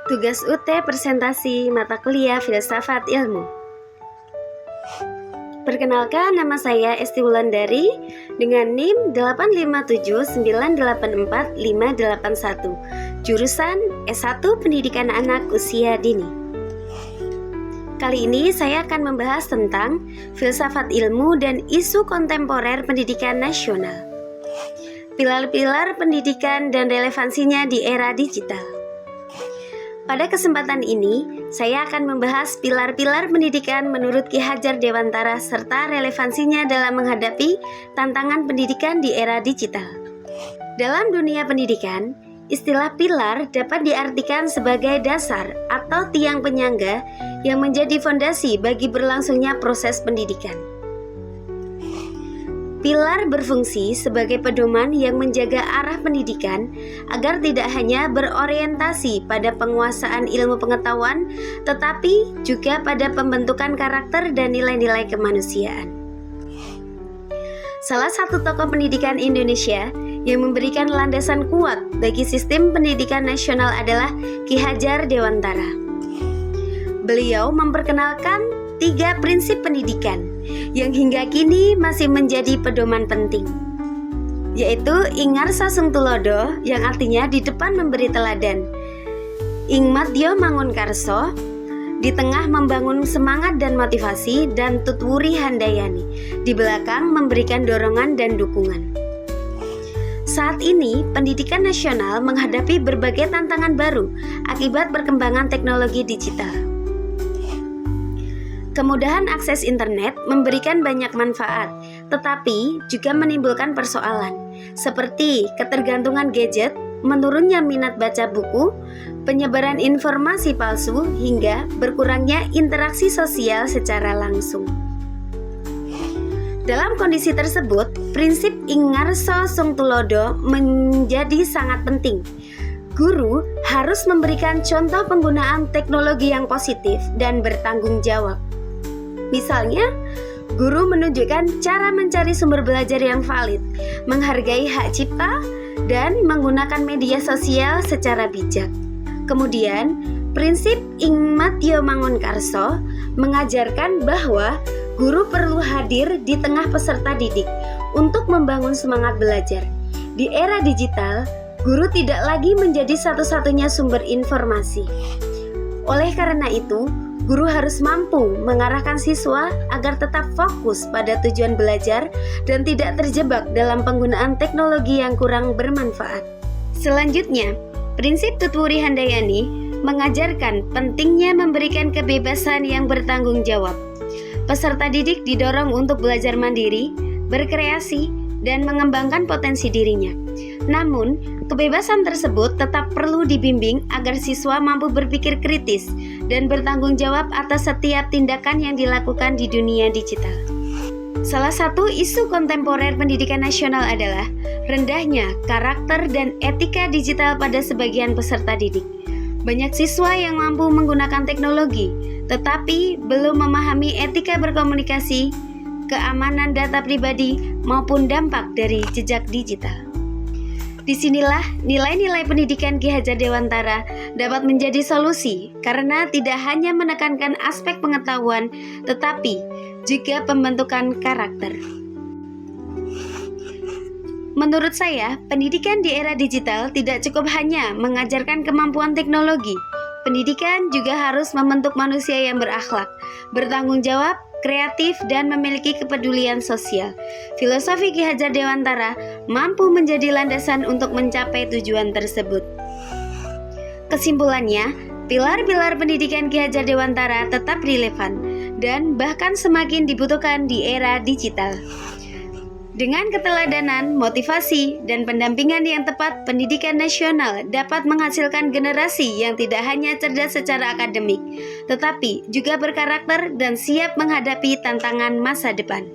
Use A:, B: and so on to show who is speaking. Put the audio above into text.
A: Tugas UT presentasi mata kuliah Filsafat Ilmu. Perkenalkan, nama saya Esti Wulandari dengan NIM 857984581, jurusan S1 Pendidikan Anak Usia Dini. Kali ini saya akan membahas tentang filsafat ilmu dan isu kontemporer pendidikan nasional. Pilar-pilar pendidikan dan relevansinya di era digital. Pada kesempatan ini, saya akan membahas pilar-pilar pendidikan menurut Ki Hajar Dewantara serta relevansinya dalam menghadapi tantangan pendidikan di era digital. Dalam dunia pendidikan, istilah pilar dapat diartikan sebagai dasar atau tiang penyangga yang menjadi fondasi bagi berlangsungnya proses pendidikan. Pilar berfungsi sebagai pedoman yang menjaga arah pendidikan agar tidak hanya berorientasi pada penguasaan ilmu pengetahuan, tetapi juga pada pembentukan karakter dan nilai-nilai kemanusiaan. Salah satu tokoh pendidikan Indonesia yang memberikan landasan kuat bagi sistem pendidikan nasional adalah Ki Hajar Dewantara. Beliau memperkenalkan 3 prinsip pendidikan yang hingga kini masih menjadi pedoman penting, yaitu Ingarsa Sung Tulodo yang artinya di depan memberi teladan, Ing Madya Mangun Karso di tengah membangun semangat dan motivasi, dan Tutwuri Handayani di belakang memberikan dorongan dan dukungan. Saat ini, pendidikan nasional menghadapi berbagai tantangan baru akibat perkembangan teknologi digital. Kemudahan akses internet memberikan banyak manfaat, tetapi juga menimbulkan persoalan, seperti ketergantungan gadget, menurunnya minat baca buku, penyebaran informasi palsu, hingga berkurangnya interaksi sosial secara langsung. Dalam kondisi tersebut, prinsip Ingarsa Sung Tulodo menjadi sangat penting. Guru harus memberikan contoh penggunaan teknologi yang positif dan bertanggung jawab. Misalnya, guru menunjukkan cara mencari sumber belajar yang valid, menghargai hak cipta, dan menggunakan media sosial secara bijak. Kemudian, prinsip Ing Madya Mangun Karso mengajarkan bahwa guru perlu hadir di tengah peserta didik untuk membangun semangat belajar. Di era digital, guru tidak lagi menjadi satu-satunya sumber informasi. Oleh karena itu, guru harus mampu mengarahkan siswa agar tetap fokus pada tujuan belajar dan tidak terjebak dalam penggunaan teknologi yang kurang bermanfaat. Selanjutnya, prinsip Tutwuri Handayani mengajarkan pentingnya memberikan kebebasan yang bertanggung jawab. Peserta didik didorong untuk belajar mandiri, berkreasi, dan mengembangkan potensi dirinya. Namun, kebebasan tersebut tetap perlu dibimbing agar siswa mampu berpikir kritis dan bertanggung jawab atas setiap tindakan yang dilakukan di dunia digital. Salah satu isu kontemporer pendidikan nasional adalah rendahnya karakter dan etika digital pada sebagian peserta didik. Banyak siswa yang mampu menggunakan teknologi, tetapi belum memahami etika berkomunikasi, keamanan data pribadi, maupun dampak dari jejak digital. Disinilah nilai-nilai pendidikan Ki Hajar Dewantara dapat menjadi solusi karena tidak hanya menekankan aspek pengetahuan, tetapi juga pembentukan karakter. Menurut saya, pendidikan di era digital tidak cukup hanya mengajarkan kemampuan teknologi. Pendidikan juga harus membentuk manusia yang berakhlak, bertanggung jawab, kreatif, dan memiliki kepedulian sosial. Filosofi Ki Hajar Dewantara mampu menjadi landasan untuk mencapai tujuan tersebut. Kesimpulannya, pilar-pilar pendidikan Ki Hajar Dewantara tetap relevan dan bahkan semakin dibutuhkan di era digital. Dengan keteladanan, motivasi, dan pendampingan yang tepat, pendidikan nasional dapat menghasilkan generasi yang tidak hanya cerdas secara akademik, tetapi juga berkarakter dan siap menghadapi tantangan masa depan.